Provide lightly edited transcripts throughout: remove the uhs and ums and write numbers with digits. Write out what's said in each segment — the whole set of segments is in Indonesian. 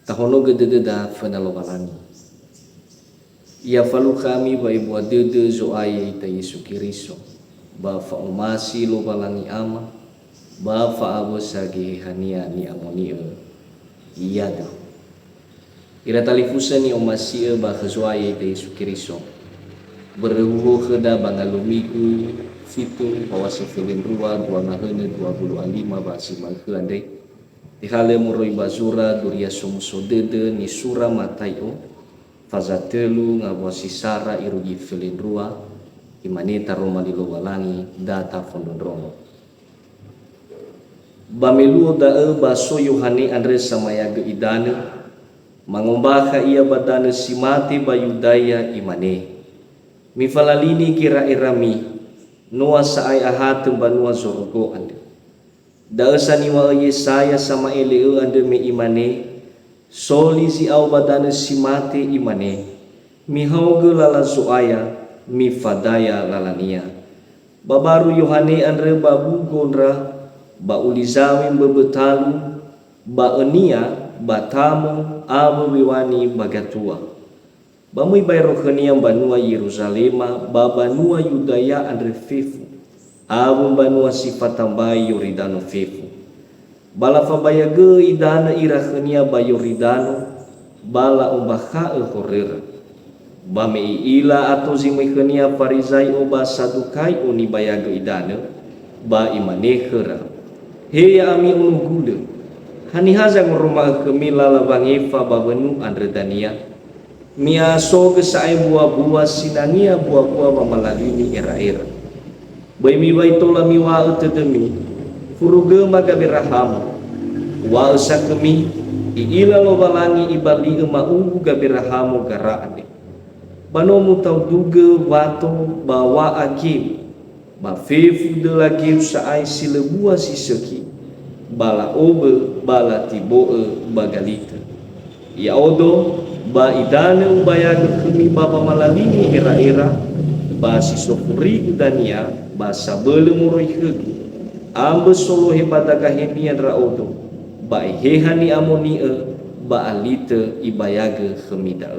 tahono gededa fana lobalani. Ia falu kami ba ibu adede zo ai ta Yesu Kiriso. Ba fa umasi lobalangi ama. Ba fa abo sagi hania ni amoni iya do. Ira talifusa ni umasi ba khazwai ta Yesu Kiriso. Beruho keda bangalumiku fitu pawasi filin rua 2 basi malkeande. Tihale muroi bazura duria somuso dede ni sura matayo. Fazatelu ngawasi sara irugi filin rua imaneta roma lilo walangi data fondondrono. Bameluo dae baso Yohane Andres samayaga idane mangombaka ia badane simati bayudaya imane. Mifalalini kira irami noa saay ahat banua zorgo ande. Dae saniwa Yesaya sama eleu ande me imane. Soli si au badane simate imane mihauge lala zoaya mifadaya lalania babaru Yohane andre babu gondra ba ulizawin bebetalu ba enia batamu abu biwani bagatua bamui bayrokhania banua Yerusalema ba banua Yudaya andre fefu abu banua sifatambai Yoridano fefu bala fabayage idana irakhania bayoridano bala umbakha horera bame ila atau zimikhania farizai oba sadukai uni bayaga idana ba imanekhera he ami unugude hani hazang rumah kemila labangefa babenu andredania mia so gesai buah-buah sinania buah-buah mamalalini era-era baimi baitola miwa utedemi furuge maga beraham wa usakemi iila lobalangi ibali mau gabirahamu garaane banomu tau duge wato bawa akim ba fefu de lagi saai silebua siseki bala obe bala tiboe bagalita ya odo ba idane ubayaga kemi baba malalini era-era ba sisokuri udania ba sabele muroi hegi ambe solo hebadaga hemian raodo ba hehani amoni ba alite ibayaga khemida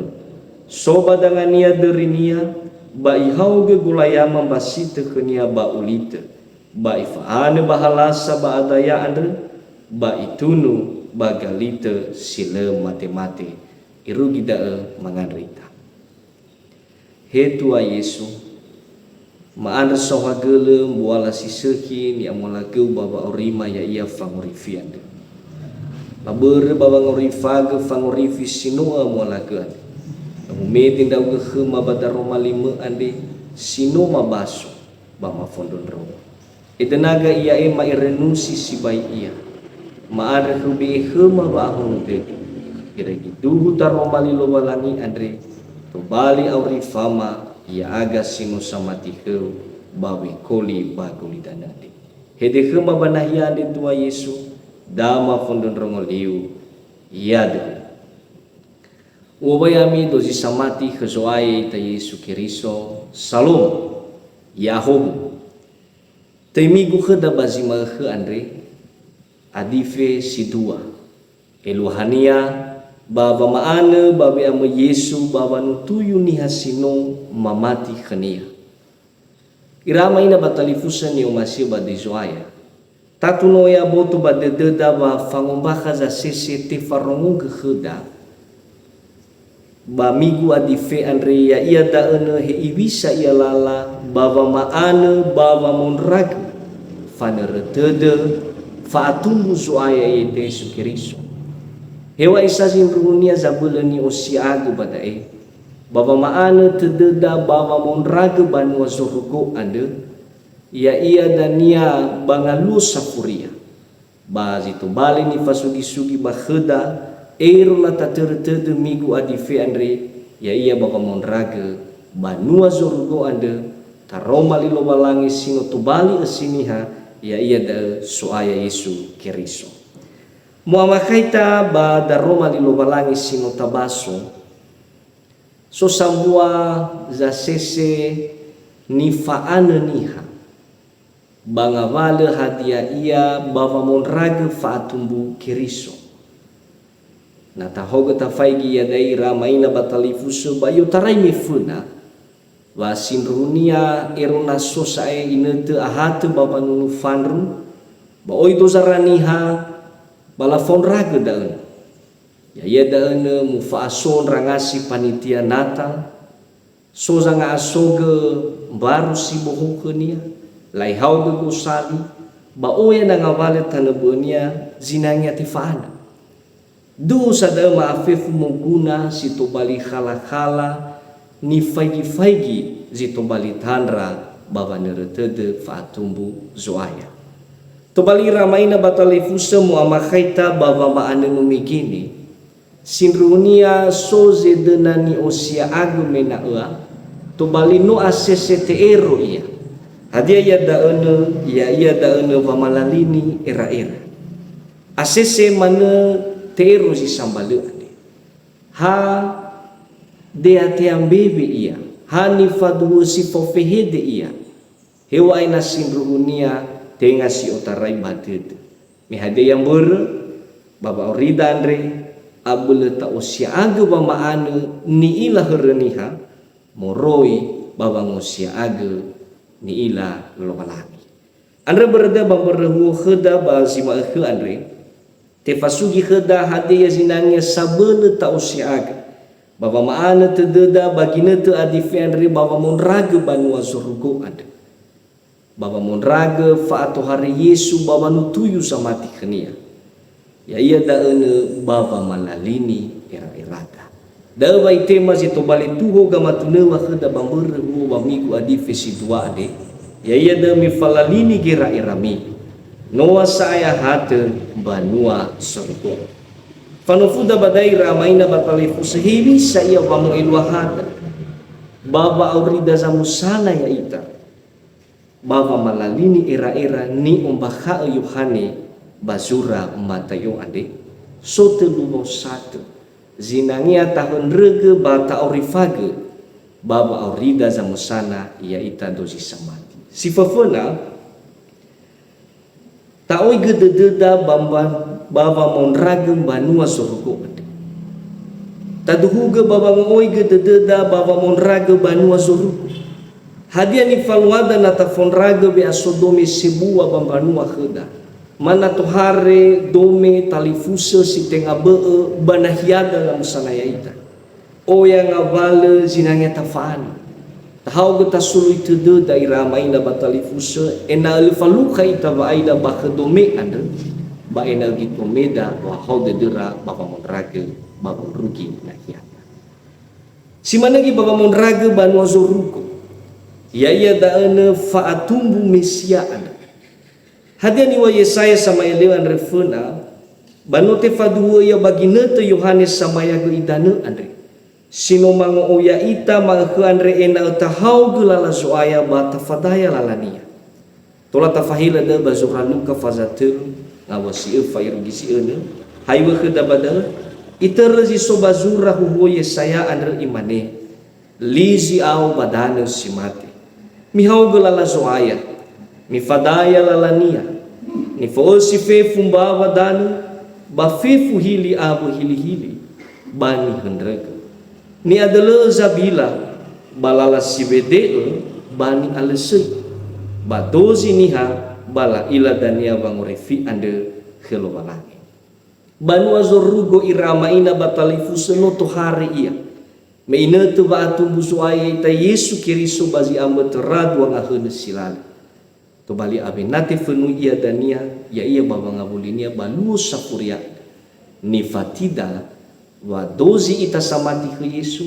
so badangania derinia ba ihauge gulayama basite khenia ba ulite ba ifahane bahalasa ba adaya andre ba itunu ba galite sile mate-mate irugida manganrita hetua Yesu maandre sohagele muala siseki ni amola keu baba orima ya ia fangorifiande babere baba ngorifaga fangorifi sinua muala kean umeti ndau ke khema badaroma lima ande sinoma baso bama fondon roma etenaga ia ema irenusi sibai ia maandre kubi khema ba honde kira gitu taroma lilo balangi andre to bali aurifama ia aga sino samati heu bawi koli baguli danadi hede khema banahia de tua Yesu dama fondon rongoliu iade ubayami dozi samati khazoai ta Yesu Kiriso salom yahom temigu khada bazima khe andre adife sidua eluhania baba maane babe ama Yesu baba nutuyu ni hasino mamati khania irama ina batalifusa ni umasi badizoaya tatu noya botu badededa ba fangombaka za sesete farongu kheda ba migu adife andre ya ia daene he ibisa ia lala baba maane baba monrag faneretede faatumbu zoaya ete Yesu Kiriso hewa isasin runia zabulani osiagu badae baba maane tededa baba monraga banua zorugo ande ya ia dania bangalu safuria bazi to bali ni fasugi-sugi bakheda la tatere migu adife andre ya ia baba monraga banua zorugo ande taroma lilo balangi sino to bali asiniha ya ia da soaya Yesu Kiriso muamakaita ba daroma lilo balangi sino tabaso so sambua za sese ni faana niha bangavale hadia ia bava monraga faatumbu Kiriso na tahoga tafaigi ya daira maina batalifuso bayo tarai mefuna wa sinrunia erona sosae inete ahate baba nunu fanrum ba oi dozaraniha bala fonraga daun ya ia daun mufaason rangasi panitia Natal soza nga asoga baru si bohokenia lai hauga gosali ba oya na ngawale tanabenia zinanya tifana do sada maafefu muguna si tobali khala-khala ni faigi-faigi zi tobali tanra baba neretede faatumbu zoaya tobali ramaina batalifusa muamakaita baba maane numigini sinrunia soze denani osia agumena ea tobali no asese teero ia hadia ia daene vamalalini era-era asese mana teero si sambaleane ha dea teambebe ia ha ni fadu si fofehede ia hewa ina sinrunia tenga si otarai badede mi hade yang ber baba orida andre abule ta osia aga ba maane ni ila hereniha moroi baba ngosia aga ni ila lobalagi andre berda bamberhu kheda ba sima ke andre tefasugi kheda hade ya zinangnya sabene ta osia aga baba maane tededa bagine te adifi andre baba monraga banua surgo ada baba monraga faato hari Yesu baba nutuyu samati khenia ya ia daene baba malalini era-erada da bai tema zito bali tuho gamatune wa kheda bamber hu wa migu adifi si dua ade ya ia da mi falalini gera erami noa saya hate banua surgo fanufuda badai ramaina batalifu sehibi saya wamu ilwahada baba aurida zamusana ya ita baba malalini era-era ni ombakha Yohane bazura matayo ade sote lumo satu zinangia tahun rege bata aurifage baba aurida zamusana ya ita dozi samati sifafuna taoi gedededa baba monragem banua surgo taduhuga baba ngoi gedededa baba monraga banua surgo hadia ni falwada na tafonraga be asodome sebua bambanua kheda mana tohare dome talifusa si tenga be banahiada lam sanaya ita o yang ngavale zinanya tafan tahau geta sului tede daira maina batalifusa ena alfaluka ita baida bakhdome anda ba ena gitu meda wa hau dedera baba monraga baba rugi nahiada si managi baba monraga banua zoruko ya ia daene faatumbu mesia anda hadia ni wa Yesaya sama elewan refuna banote fadua ya baginete Yohanes sama ya geidane andre sino mango oya ita mangke andre ena tahau gelala zoaya bata fadaya lalania tola tafahila da bazuraluka fazatul ngawasi fairugi si ene haywa kedabada iterzi sobazura huwo Yesaya andre imane lizi au badane simate mihau gelala zoaya mi fadaya lalania ni fosi fefu mbawa danu ba fefu hili abu hili bani hendrega ni adalah zabila balala sibede bani alese ba dozi niha bala ila dania bangorefi ande khelobalangi banu azorugo irama ina batalifu senoto hari ia meina tu ba tumbu suaya ita Yesu Kiristo bazi amba teradu ngahene silali to bali abenate fenu ia dania ya ia baba ngabulinia balu sapuria ni fatida wa dozi ita samati ke Yesu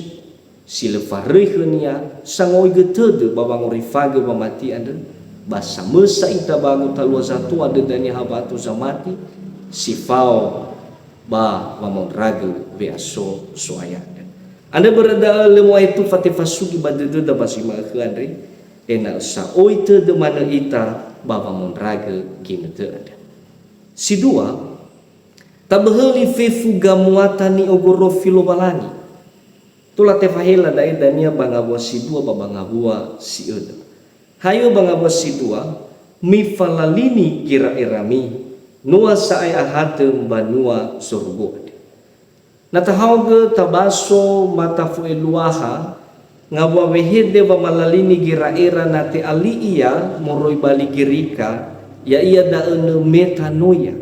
sile farehnia sangoi getede baba ngorifage bamati ande basa mesa ita bagu talua satu ada dania habatu samati sifao ba mamonragu beaso soaya anda berada lemo itu fatifasugi badede da basima khandri ena sa oite de mana ita baba monraga ginete ada si dua tabeheli fefu gamuata ni ogoro filobalani tula tefahela dai dania bangabua si dua baba ngabua si eda hayo bangabua si dua mi falalini kira irami nuwa saaya hatem banua surgo Natahawga tabaso matafu eluaha nga wawehede wa malalini gira-era nate ali iya moroy bali girika ya iya daene metanoia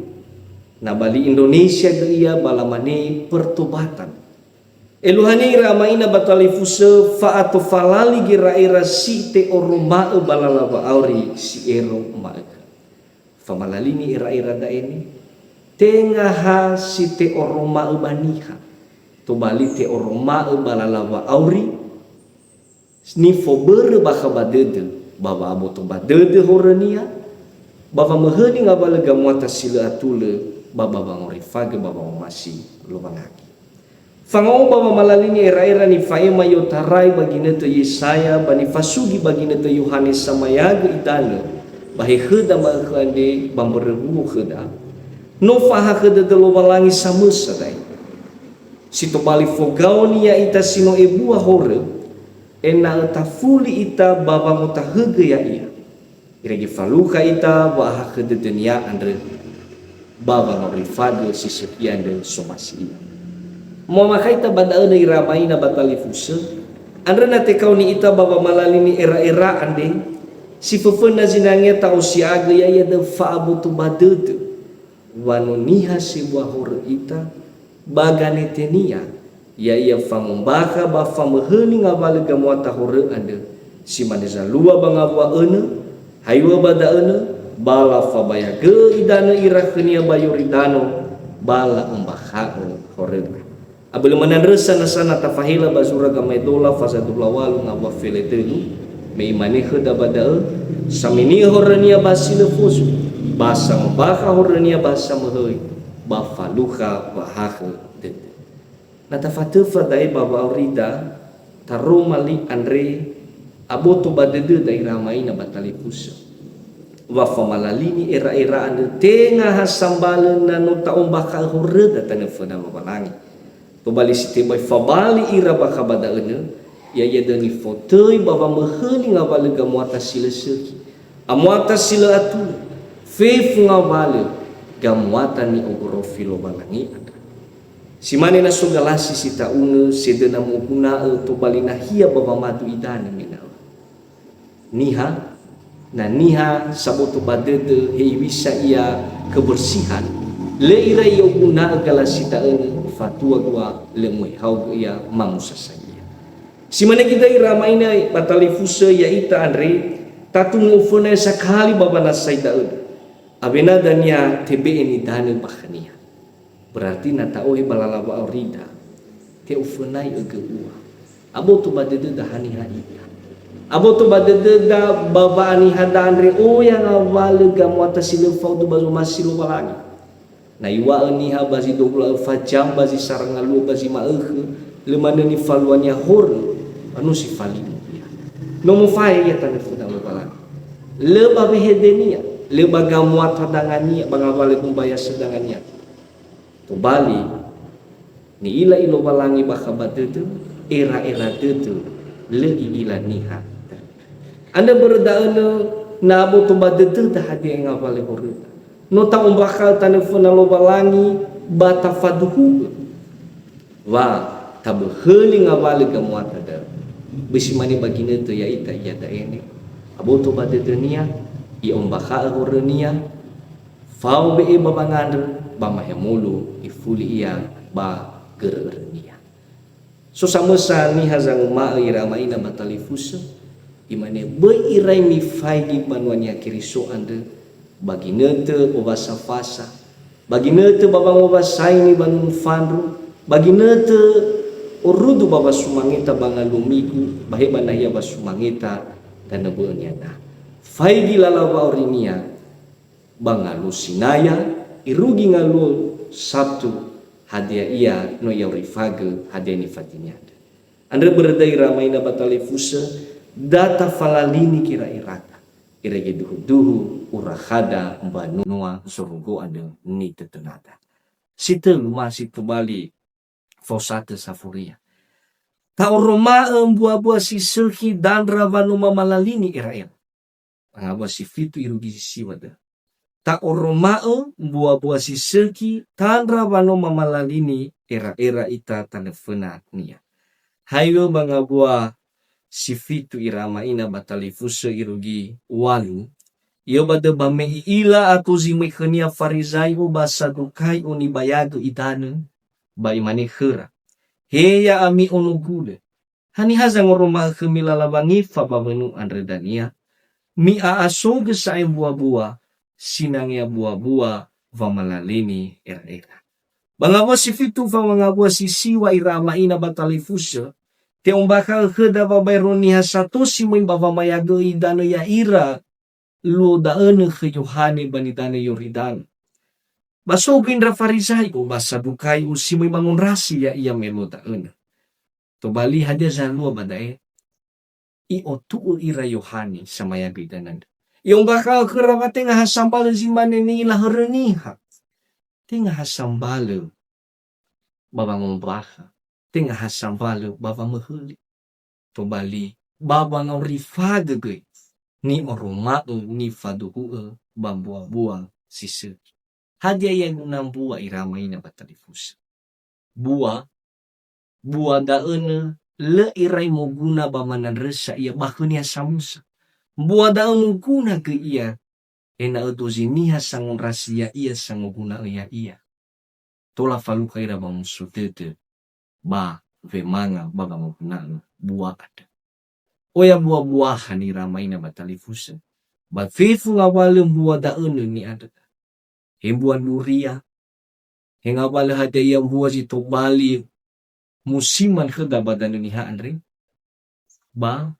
na bali Indonesia ga iya balamane pertobatan eluhani ramaina batali fuse fa atau falali gira-era si te oroma balalaba auri si ero maega fa malalini ira-ira daene tengaha si te oroma baniha to bali te oroma balalaba auri ni fo bere baka badede baba abo to badede horania baba maheni ngabala gamuata sila atule baba bangori fage baba masih lubangaki fangau baba malalini era-era ni faema yo tarai bagina to Yesaya bani fasugi bagina to Yohanes samayaga itana bahe heda makande bamberebu heda no faha heda de lobalangi samusa dai sito bali fogaoni ya ita sino ebua hore ena tafuli ita baba mutahege ya ia iregi faluka ita wa hake de dunia andre baba ngorifade sisikian de somasi mo makaita badae de iramaina batali fuse andre na tekauni ita baba malalini era-era ande si fefena zinange tau siaga ya de faabu tu badede wanuniha si wahor ita bagane tenia ya ia famumbaka ba fameheni ngabale gamuata hore ande si maneza lua bangabwa ene haywa bada ene bala fabaya ge idana irakenia bayoridano bala umbaha hore abel manan resa nasana tafahila bazura gamedola fasadul lawalu ngabwa feletelu meimani kheda bada samini horenia basile fusu basa mbaka horenia basa mehoi ba faluha bahahe natafatufa dai baba aurida tarumali andre aboto badede dai ramaina batali pusa wa famalalini era-era ande tenga hasambalen nanu taumbaka horreda tanefana babalangi to bali site bai fabali ira baka badaene ya yadani fotoi baba maheli ngabale gamuata sila seki amuata sila atu fefu ngabale gamuata ni ogoro filo balangi si mane na sogalasi si taune sedena muguna to balina hia baba matu idane mina niha na niha saboto badede heiwisa ia kebersihan le ira ia guna galasi taune fatua gua le moi hau ia mamusa saya si mane kita ira maina batali fusa ya ita andre tatu ngofone sakali baba nasai taune abena dania tebe ini dane bakhania berarti nata oe balalaba aurida te ufunai ege ua abo tu badede da hani haida abo tu badede da baba ani hada andre o yang awal gamuata silu faudu bazu masilu balagi na iwa ani ha bazi 24 jam bazi sarang alu bazi maege lemana ni faluanya hor anu si falimu ya no mo fai ya tane fuda balagi le babe hedenia le bagamuata dangania bangawale kumbaya sedangania to bali ni ila ilo balangi bakabat itu era-era itu le ila niha anda berdaana nabo to badete dah hadi ngapale horita no ta umbakal tanefuna lo balangi bata faduhu wa tabheli ngawale gamuata da bisimani bagina to ya ita ya da ene abo to badete nia i umbakal horenia fau be babangan bamahemulu ifuli ia ba gerernia so samesa ni hazang ma iramaina batali fusa imane be irai mi faidi banwanya kiriso ande baginete obasa fasa baginete babang obasa ini banun fanru baginete urudu baba sumangita bangalumiku bahe banaya basumangita dan nebenya na faidi lalawa orinia bangalu sinaya irugi ngalu Sabtu hadiah ia no yauri fage hadiah ni fatinya andre berdai ramaina batali fusa data falalini kira irata irege duhu urahada banua surgo ade ni tetenada sitel masih kembali fosate safuria tau roma buah-buah si selki dan ravanu malalini irael pangaba si fitu irugi siwada ta oromao buah-buah si seki tanra wano mamalalini era-era ita tanefena nia. Hayo mga buah si fitu irama ina batalifusa irugi walu. Iyo bada ba may ila ato zimay kanya farizay o ba sadukay o ni bayago itanen ba imani hera. Heya ami onugule. Hani hazang oroma kemilalabangi fa babenu andredania. Mi aasoga sa ay buah-buah sinangya buah-buah va malalini era-era. Bangawa si fitu va mga buah si siwa irama ina batalifusa. Te umbakal heda va bayroni hasato si may bava mayago idano ya ira. Lo daene ke Yohane banitane Yoridan. Basogin ra farisay o basabukay o si may bangon rasi ya iya melo daene. To bali hadia sa lua badae. I otu ira Yohane sa mayabidanan. Yung bakal kerawate nga hasambal zimane ni laharaniha. Tinga hasambal babangon baka. Tinga hasambal baba mahuli. To bali babang rifagagay. Ni oromao ni faduhu bambuang-buang sisi. Hadia yang unang buah iramay na batalifus. Buah daene le iray mo guna ba mananres sa iya bakun niya samusa. Buah daene guna ke iya. Ena otozi niya sangon rasia iya sangon guna iya. Tola falu kaira ba musutete. Ba vemanga ba guna buah ada. Oya buah-buahan ni ramay na batalifusan. But faithful nga walang buah daon ni ada. Himbuan luria. Hinga wala hada yung buah si Tobali. Musiman kada badan ni haan rin. Ba?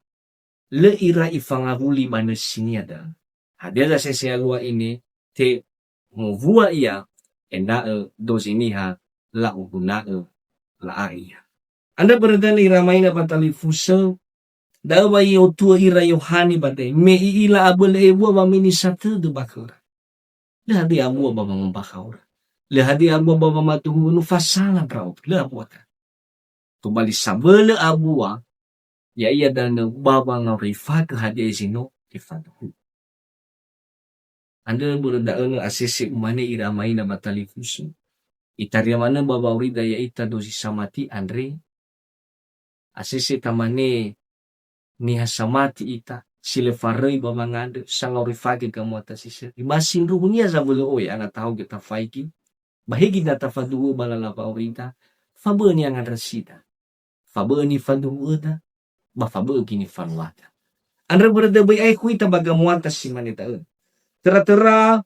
Le ira ifangahuli manas siniada. Hadela sa siyalwa ini. Te buah iya. Endae dos iniha. La ugunae. La iya. Anda berada ni ramay na batalifusan. Dawa iyo tua ira Yohani bade me ila abel ewa ba minisate de bakura. Le hadi abu ba mambakaura. Le hadi abu ba matuhu no fasala brau. Le abu ta. To bali sabele abuwa ya iya dan baba nga rifa ke hadi sino ifadu. Anda berada eng asisi umane ira mai na batalifusu. Itaria mana baba urida ya ita dosi samati Andre. Asisi tamane ni hasamati ita sile farai ba mangande sanga rifage kamu atas sisa imasin ruhunya za bulu oy ana tahu kita faiki bahigi na tafadu balala ba orita fabeni ang rasida fabeni fadu uda ba fabeni fanwata andra berada bay ay kuita bagamuata si manita tera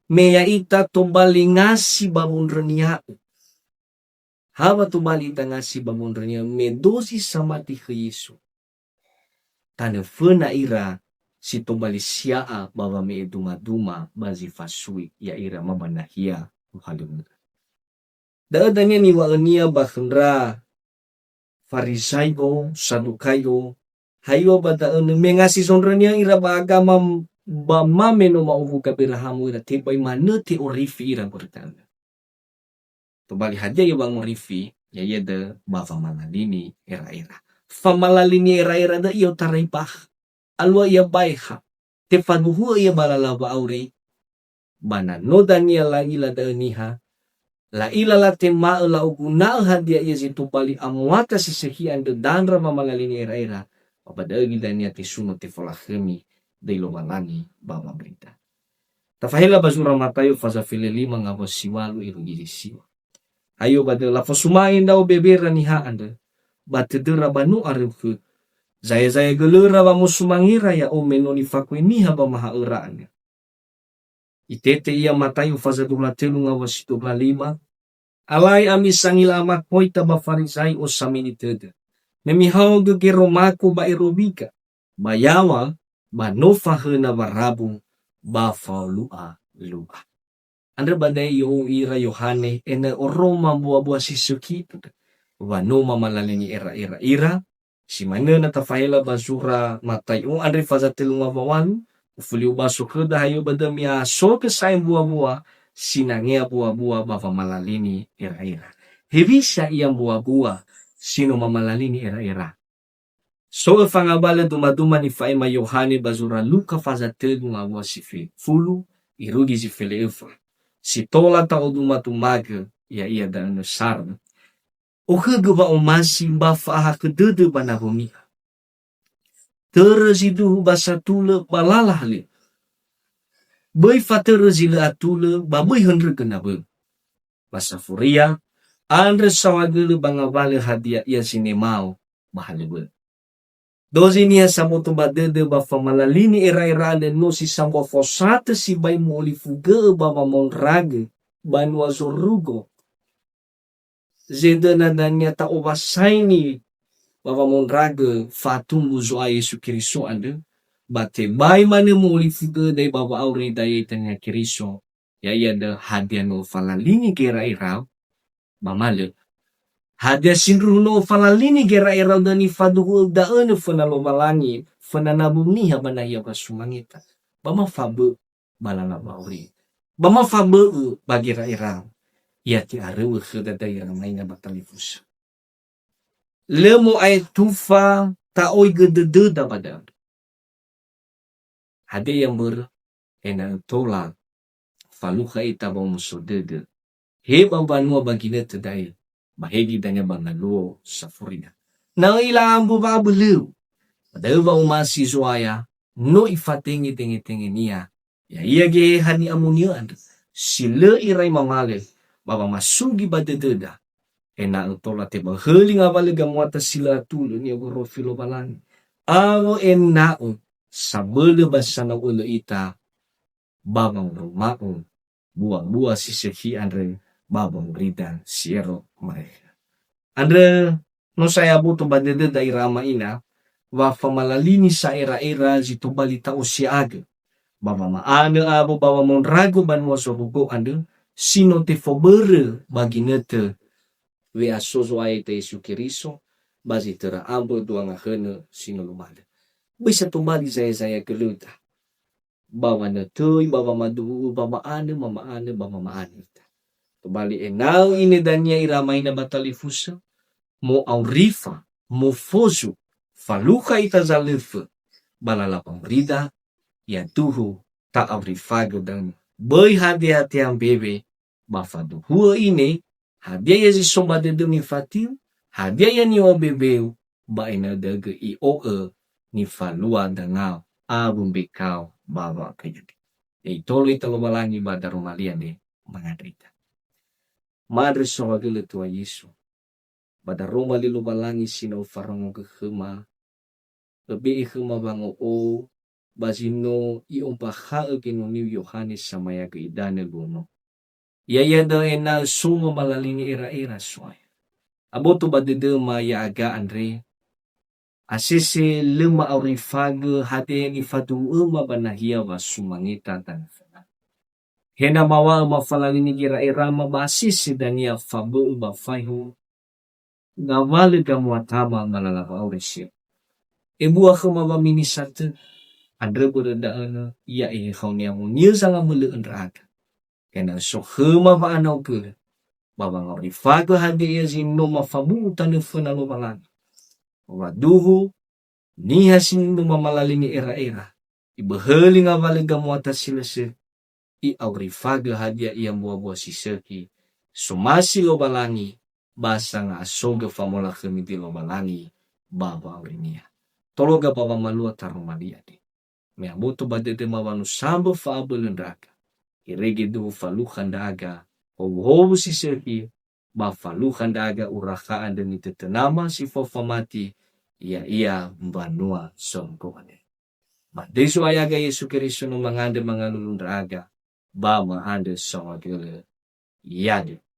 meya ita tombali ngasi bamunrenia hawa tombali ita ngasi bamunrenia medosi samati ke Yesu tane fena ira si tombali siaa baba me duma bazi fasui ya ira mabanahia uhalun. Daadanya ni waania bakhendra farisayo sadukayo hayo badaan mengasi sonranya ira ba agama ba mameno mauhu kabirahamu ira tibay maneti orifi ira bertanda. Tombali hadia ya bang orifi ya yeda bava manalini era-era. Famalalini era-era da iyo taraypah. Alwa iya bayha. Te faduhu iya balalaba auri. Bananoda niya la ila da niha. La ila la te maala uguna hadia iya zitubali amuata sisehian da danra mamalalini era-era. Mabadagi da niya te suno te folahemi. Da ilomalani bama berita. Tafahila basura matayo fazafileli mga wasiwalu irugirisiwa. Ayo badala fasumain daw bebera niha anda. Batedera banu arifut. Zaya gelera ba musumangira ya o menoni fakwiniha ba mahauraan. Itete iya matayo fazadula telu nga wasito lima. Alay amis sangila amak moita ba farisay o saminiteda. Nemihaw gegiromako ba irobika. Bayawa ba nofahena barabong ba faulua lua. Andra baday yung ira Yohane ena oroma buwa-buwa si Sukito. Wano mamalani era-era si mana na tafayla basura matay o andre fazatil nga bawan ufuliu baso kada hayo badamia so kesain buah-buah sinangea buah-buah bava malalini era-era hebisa iyang buah-buah sino mamalalini era-era so fangabala dumaduma ni Faima Yohane basura luka fazatil nga buah si fulu irugi si Fileufa si tola tao dumatumaga ya ia dan sar o hege ba o masi ba fa ke dede ba na bumi terezidu basa tule balalah le bai fa terezile atule ba bai henre kena be basa furia andre sawagele banga vale hadia ia sine mau bahale be dozi nia samoto ba dede ba fa malalini era le no si sambo fosate si bai moli fuge ba monrage banua zorugo zedana dania ta obasaini baba monrage fatumbu zo a Yesu Kiriso ande bate bai mane moli fuge dai baba aure dai tanya Kiriso ya ia de hadia no falalini gera irau mamale hadia sinru no falalini gera irau dani faduhu da ene fana lo malangi fana nabuni habana ya basumangita bama fabe balana bauri bama fabe bagira irau ia ti arewe kheda dai ramaina batalifus lemo ay tufa ta oy gedede da pada hade yang ber ena tola faluha ita ba musodede he banua bagine tedai bahegi danya bangalo safurina na ila ambu ba belu dawa umasi zoaya no ifatengi tengi nia ya iya ge hani amunia and sile irai mamale baba masugi badededa ena tola te baheli ngavale gamuata sila tulu ni agoro filo balani awo enao sabele basana ulo ita babang rumau buah si sehi andre babang rida siero mereka andre no saya buto badede da irama ina wa famalalini sa era zito balita usiaga baba maane abo baba monrago banwa sorugo ande sino te fobere baginete we asozo ay te Yesu Kiriso bazi tera ambo duanga hene sino lumada bisa tumbali saya keluta bawa na tuy bawa madu bawa ane mama ane bama maane tumbali enau ini danya iramay na batalifusa mo aurifa mo fozu faluka itazalefe balalapang rida ya tuhu ta aurifago dan boy hati ang bebe bafadu huwa ini hadia yezi somba de demi fatiu hadia ya ni obebeu ba ina dege I o ni falua dangau abum bekau baba kayudi e tolo italo balangi ba darumalia de mangadrita madre sawagele tua Yesu bada roma lilo balangi sino farango ke khema lebe khema bango o bazino I umpaha ke no ni Yohanes samaya ke idane luno ya da ena sumo malalingi era soy aboto badede ma ya aga andre asese lema aurifage hade ni fatu uma banahia wa sumangita tan hena mawa mafalalini era mabasisi dania fabu ba faihu ngawale gamuatama malalava aurisi ebu akhma ba minisate andre bodada ya khawnia mo nyusanga mulu endraga kena so khema ba anau ke baba ngori fago hade ya zino mafabu tanufuna lo malan waduhu ni hasin no mamalalini era ibeheli ngavale gamuata silese I auri fago hadia ia buah siseki sumasi lo balangi basa nga asoga famola kemiti lo balangi baba aurinia tologa baba malua tarumalia di me abuto badete mawanu sambo faabelendaka irege du faluhan daga hobu siseki ba faluhan daga urakaan dan itetenama si fofamati ia mbanua songkone ba desu ayaga Yesu Kiristo no mangande mangalulundraga ba maande songagele yade